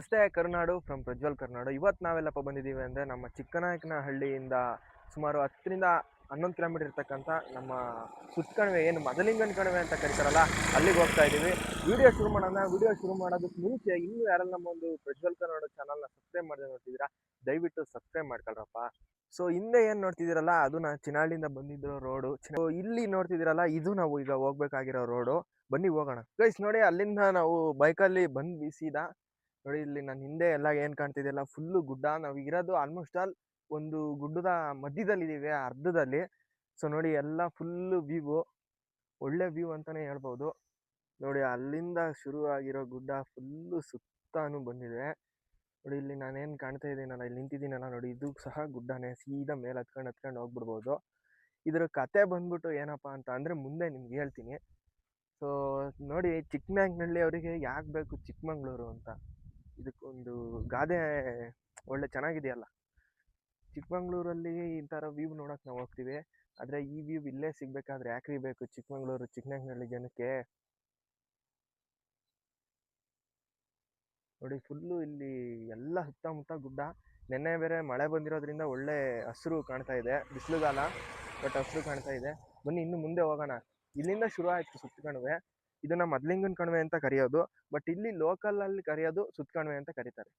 ನಮಸ್ತೆ ಕರುನಾಡು ಫ್ರಮ್ ಪ್ರಜ್ವಲ್ ಕರ್ನಾಡು. ಇವತ್ತು ನಾವೆಲ್ಲಪ್ಪ ಬಂದಿದ್ದೀವಿ ಅಂದರೆ ನಮ್ಮ ಚಿಕ್ಕನಾಯಕನಹಳ್ಳಿಯಿಂದ ಸುಮಾರು 10ರಿಂದ 11 ಕಿಲೋಮೀಟರ್ ಇರ್ತಕ್ಕಂಥ ನಮ್ಮ ಸುತ್ತಕಣಿವೆ, ಏನು ಮದಲಿಂಗನ ಕಣಿವೆ ಅಂತ ಕರೀತಾರಲ್ಲ, ಅಲ್ಲಿಗೆ ಹೋಗ್ತಾ ಇದ್ದೀವಿ. ವಿಡಿಯೋ ಶುರು ಮಾಡೋಣ. ವಿಡಿಯೋ ಶುರು ಮಾಡೋದಕ್ಕೆ ಮುಂಚೆ ಇನ್ನೂ ಯಾರೆಲ್ಲ ನಮ್ಮ ಒಂದು ಪ್ರಜ್ವಲ್ ಕರ್ನಾಡು ಚಾನಲ್ನ ಸಬ್ಸ್ಕ್ರೈಬ್ ಮಾಡದೆ ನೋಡ್ತಿದ್ದೀರಾ, ದಯವಿಟ್ಟು ಸಬ್ಸ್ಕ್ರೈಬ್ ಮಾಡ್ಕೊಳ್ರಪ್ಪ. ಸೊ ಹಿಂದೆ ಏನು ನೋಡ್ತಿದ್ದೀರಲ್ಲ, ಅದು ನಾನು ಚಿನಾಳಿಯಿಂದ ಬಂದಿದ್ದ ರೋಡು. ಇಲ್ಲಿ ನೋಡ್ತಿದ್ದೀರಲ್ಲ, ಇದು ನಾವು ಈಗ ಹೋಗ್ಬೇಕಾಗಿರೋ ರೋಡು. ಬನ್ನಿ ಹೋಗೋಣ ಗೈಸ್. ನೋಡಿ, ಅಲ್ಲಿಂದ ನಾವು ಬೈಕಲ್ಲಿ ಬಂದ್ವಿ ಸೀದಾ. ನೋಡಿ, ಇಲ್ಲಿ ನನ್ನ ಹಿಂದೆ ಎಲ್ಲ ಏನು ಕಾಣ್ತಿದೆಯಲ್ಲ, ಫುಲ್ಲು ಗುಡ್ಡ. ನಾವು ಇರೋದು ಆಲ್ಮೋಸ್ಟ್ ಆಲ್ ಒಂದು ಗುಡ್ಡದ ಮಧ್ಯದಲ್ಲಿದ್ದೀವಿ, ಅರ್ಧದಲ್ಲಿ. ಸೊ ನೋಡಿ, ಎಲ್ಲ ಫುಲ್ಲು ವ್ಯೂ, ಒಳ್ಳೆ ವ್ಯೂ ಅಂತಲೇ ಹೇಳ್ಬೋದು. ನೋಡಿ, ಅಲ್ಲಿಂದ ಶುರು ಆಗಿರೋ ಗುಡ್ಡ ಫುಲ್ಲು ಸುತ್ತಾನು ಬಂದಿದೆ. ನೋಡಿ, ಇಲ್ಲಿ ನಾನೇನು ಕಾಣ್ತಾ ಇದ್ದೀನಲ್ಲ, ಇಲ್ಲಿ ನಿಂತಿದ್ದೀನಲ್ಲ ನೋಡಿ, ಇದು ಸಹ ಗುಡ್ಡನೇ. ಸೀದಾ ಮೇಲೆ ಹತ್ಕೊಂಡು ಹೋಗ್ಬಿಡ್ಬೋದು. ಇದ್ರ ಕತೆ ಬಂದ್ಬಿಟ್ಟು ಏನಪ್ಪ ಅಂತ ಅಂದರೆ ಮುಂದೆ ನಿಮ್ಗೆ ಹೇಳ್ತೀನಿ. ಸೊ ನೋಡಿ, ಚಿಕ್ಕನಾಯಕನಹಳ್ಳಿ ಅವರಿಗೆ ಯಾಕೆ ಬೇಕು ಚಿಕ್ಕಮಂಗ್ಳೂರು ಅಂತ, ಇದಕ್ಕೊಂದು ಗಾದೆ ಒಳ್ಳೆ ಚೆನ್ನಾಗಿದೆಯಲ್ಲ. ಚಿಕ್ಕಮಂಗ್ಳೂರಲ್ಲಿ ಈ ಥರ ವ್ಯೂ ನೋಡೋಕೆ ನಾವು ಹೋಗ್ತೀವಿ, ಆದರೆ ಈ ವ್ಯೂ ಇಲ್ಲೇ ಸಿಗಬೇಕಾದ್ರೆ ಯಾಕ್ರಿ ಬೇಕು ಚಿಕ್ಕಮಂಗ್ಳೂರು ಚಿಕ್ಕನಾಯಕನಹಳ್ಳಿ ಜನಕ್ಕೆ. ನೋಡಿ, ಫುಲ್ಲು ಇಲ್ಲಿ ಎಲ್ಲ ಸುತ್ತಮುತ್ತ ಗುಡ್ಡ. ನೆನ್ನೆ ಬೇರೆ ಮಳೆ ಬಂದಿರೋದ್ರಿಂದ ಒಳ್ಳೆ ಹಸಿರು ಕಾಣ್ತಾ ಇದೆ, ಬಿಸಿಲುಗಾಲ ಬಟ್ ಹಸಿರು ಕಾಣ್ತಾ ಇದೆ. ಬನ್ನಿ ಇನ್ನು ಮುಂದೆ ಹೋಗೋಣ. ಇಲ್ಲಿಂದ ಶುರು ಆಯಿತು ಸುತ್ತಕಣಿವೆ. ಇದನ್ನ ಮದಲಿಂಗನ ಕಣಿವೆ ಅಂತ ಕರೆಯೋದು, ಬಟ್ ಇಲ್ಲಿ ಲೋಕಲಲ್ಲಿ ಕರೆಯೋದು ಸುತ್ತಕಣಿವೆ ಅಂತ ಕರೀತಾರೆ.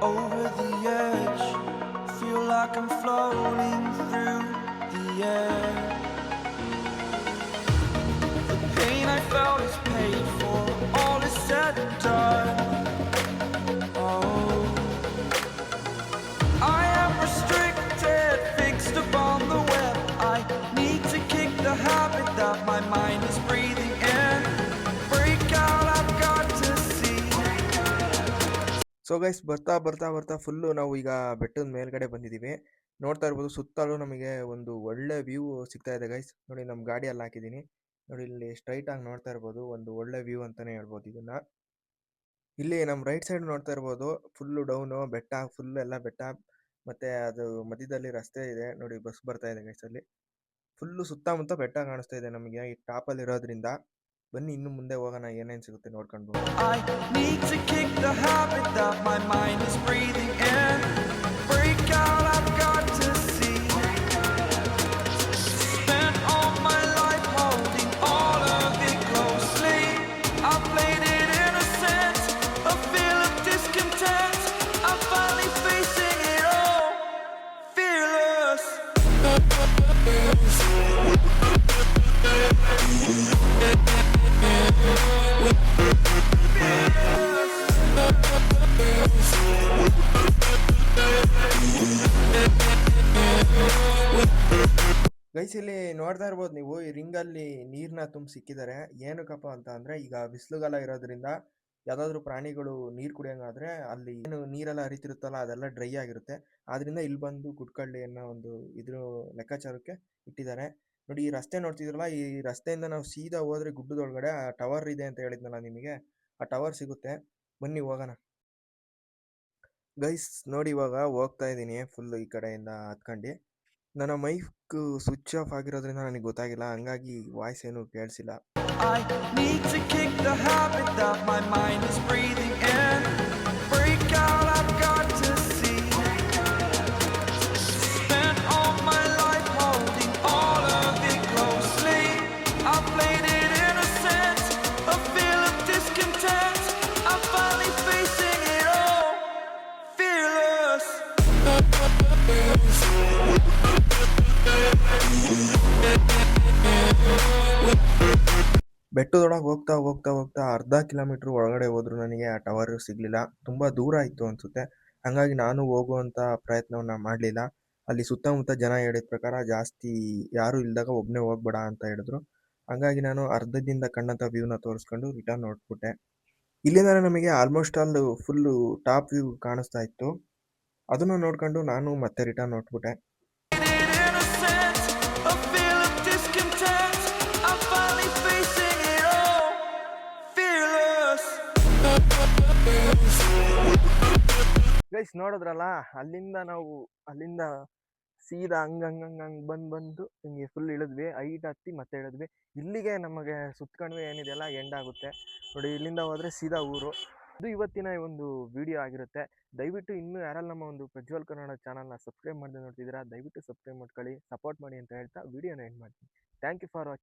Over the edge, feel like I'm floating through the air. The pain I felt is paid for, all is said and done. Oh, I am restricted, fixed upon the web. I need to kick the habit that my mind is breathing in. Break out, I've got to see. So guys, ಬರ್ತಾ full ನಾವು ಈಗ ಬೆಟ್ಟದ ಮೇಲ್ಗಡೆ ಬಂದಿದ್ದೀವಿ. ನೋಡ್ತಾ ಇರ್ಬೋದು, ಸುತ್ತಲೂ ನಮಗೆ ಒಂದು ಒಳ್ಳೆ ವ್ಯೂ ಸಿಗ್ತಾ ಇದೆ ಗೈಸ್. ನೋಡಿ, ನಮ್ಮ ಗಾಡಿಯಲ್ಲಿ ಹಾಕಿದ್ದೀನಿ ನೋಡಿ, ಇಲ್ಲಿ ಸ್ಟ್ರೈಟ್ ಆಗಿ ನೋಡ್ತಾ ಇರ್ಬೋದು, ಒಂದು ಒಳ್ಳೆ ವ್ಯೂ ಅಂತಾನೆ ಹೇಳ್ಬೋದು ಇದನ್ನ. ಇಲ್ಲಿ ನಮ್ಮ ರೈಟ್ ಸೈಡ್ ನೋಡ್ತಾ ಇರ್ಬೋದು, ಫುಲ್ಲು ಡೌನು ಬೆಟ್ಟ, ಫುಲ್ ಎಲ್ಲ ಬೆಟ್ಟ, ಮತ್ತೆ ಅದು ಮಧ್ಯದಲ್ಲಿ ರಸ್ತೆ ಇದೆ ನೋಡಿ, ಬಸ್ ಬರ್ತಾ ಇದೆ ಗೈಸ್. ಅಲ್ಲಿ ಫುಲ್ಲು ಸುತ್ತಮುತ್ತ ಬೆಟ್ಟ ಕಾಣಿಸ್ತಾ ಇದೆ ನಮಗೆ ಈ ಟಾಪಲ್ಲಿ ಇರೋದ್ರಿಂದ. ಬನ್ನಿ ಇನ್ನು ಮುಂದೆ ಹೋಗೋಣ, ಏನೇನು ಸಿಗುತ್ತೆ ನೋಡ್ಕೊಂಡು. I need to kick the habit that my mind is breathing in. Break out, I've got to see. Spent all my life holding all of it closely. I played it innocent, a feel of discontent. I'm finally facing it all, fearless. Guys, ಇಲ್ಲಿ ನೋಡ್ತಾ ಇರ್ಬೋದು ನೀವು, ಈ ರಿಂಗಲ್ಲಿ ನೀರನ್ನ ತುಂಬ ಸಿಕ್ಕಿದ್ದಾರೆ. ಏನಕ್ಕಪ್ಪ ಅಂತ ಅಂದರೆ, ಈಗ ಬಿಸಿಲುಗಾಲ ಇರೋದ್ರಿಂದ ಯಾವುದಾದ್ರೂ ಪ್ರಾಣಿಗಳು ನೀರು ಕುಡಿಯೋಂಗಾದ್ರೆ ಅಲ್ಲಿ ಏನು ನೀರೆಲ್ಲ ಹರಿತಿರುತ್ತಲ್ಲ, ಅದೆಲ್ಲ ಡ್ರೈ ಆಗಿರುತ್ತೆ. ಆದ್ರಿಂದ ಇಲ್ಲಿ ಬಂದು ಕುಟ್ಕೊಳ್ಳಿ ಅನ್ನೋ ಒಂದು ಇದ್ರ ಲೆಕ್ಕಾಚಾರಕ್ಕೆ ಇಟ್ಟಿದ್ದಾರೆ. ನೋಡಿ, ಈ ರಸ್ತೆ ನೋಡ್ತಿದ್ರಲ್ಲ, ಈ ರಸ್ತೆಯಿಂದ ನಾವು ಸೀದಾ ಹೋದ್ರೆ ಗುಡ್ಡದೊಳಗಡೆ ಆ ಟವರ್ ಇದೆ ಅಂತ ಹೇಳಿದ್ನಲ್ಲ ನಿಮಗೆ, ಆ ಟವರ್ ಸಿಗುತ್ತೆ. ಬನ್ನಿ ಹೋಗೋಣ ಗೈಸ್. ನೋಡಿ, ಇವಾಗ ಹೋಗ್ತಾ ಇದ್ದೀನಿ ಫುಲ್ ಈ ಕಡೆಯಿಂದ ಹತ್ಕೊಂಡು. ನನ್ನ ಮೈಕ್ ಸ್ವಿಚ್ ಆಫ್ ಆಗಿರೋದ್ರಿಂದ ನನಗೆ ಗೊತ್ತಾಗಿಲ್ಲ, ಹಂಗಾಗಿ ವಾಯ್ಸ್ ಏನು ಕೇಳಿಸಿಲ್ಲ. I need to kick the habit that my mind is breathing in. Break out, I've got to see. Spent all my life holding all of it closely. I played it innocent, a feel of discontent. I'm finally facing it all, fearless. ಬೆಟ್ಟದೊಳಗೆ ಹೋಗ್ತಾ ಅರ್ಧ kilometre ಒಳಗಡೆ ಹೋದ್ರು ನನಗೆ ಆ tower ಸಿಗ್ಲಿಲ್ಲ. ತುಂಬಾ ದೂರ ಇತ್ತು ಅನ್ಸುತ್ತೆ, ಹಂಗಾಗಿ ನಾನು ಹೋಗುವಂತ ಪ್ರಯತ್ನವನ್ನ ಮಾಡಲಿಲ್ಲ. ಅಲ್ಲಿ ಸುತ್ತಮುತ್ತ ಜನ ಹೇಳಿದ ಪ್ರಕಾರ ಜಾಸ್ತಿ ಯಾರು ಇಲ್ದಾಗ ಒಬ್ಬನೇ ಹೋಗ್ಬೇಡ ಅಂತ ಹೇಳಿದ್ರು. ಹಂಗಾಗಿ ನಾನು ಅರ್ಧದಿಂದ ಕಣ್ಣಂತ ವ್ಯೂನ ತೋರಿಸ್ಕೊಂಡು ರಿಟರ್ನ್ ಹೊರಟ್ಬಿಟ್ಟೆ. ಇಲ್ಲಿಂದ ನಮಗೆ almost all full top view ಕಾಣಿಸ್ತಾ ಇತ್ತು. ಅದನ್ನು ನೋಡ್ಕೊಂಡು ನಾನು ಮತ್ತೆ ರಿಟರ್ನ್ ಹೊರಟ್ಬಿಟ್ಟೆ. ಗೈಸ್, ನೋಡಿದ್ರಲ್ಲ, ಅಲ್ಲಿಂದ ಸೀದಾ ಹಂಗೆ ಬಂದು ಹಿಂಗೆ ಫುಲ್ ಇಳಿದ್ವಿ, ಹೈಟ್ ಹತ್ತಿ ಮತ್ತೆ ಇಳಿದ್ವಿ. ಇಲ್ಲಿಗೆ ನಮಗೆ ಸುತ್ತಕಣಿವೆ ಏನಿದೆಯಲ್ಲ ಎಂಡ್ ಆಗುತ್ತೆ ನೋಡಿ. ಇಲ್ಲಿಂದ ಹೋದರೆ ಸೀದಾ ಊರು. ಇದು ಇವತ್ತಿನ ಒಂದು ವಿಡಿಯೋ ಆಗಿರುತ್ತೆ. ದಯವಿಟ್ಟು ಇನ್ನೂ ಯಾರೆಲ್ಲ ನಮ್ಮ ಒಂದು ಪ್ರಜ್ವಲ್ ಕನ್ನಡ ಚಾನಲ್ನ ಸಬ್ಸ್ಕ್ರೈಬ್ ಮಾಡದೆ ನೋಡ್ತಿದ್ದೀರಾ, ದಯವಿಟ್ಟು ಸಬ್ಸ್ಕ್ರೈಬ್ ಮಾಡ್ಕೊಳ್ಳಿ, ಸಪೋರ್ಟ್ ಮಾಡಿ ಅಂತ ಹೇಳ್ತಾ ವಿಡಿಯೋನ ಎಂಡ್ ಮಾಡ್ತೀನಿ. Thank you for watching.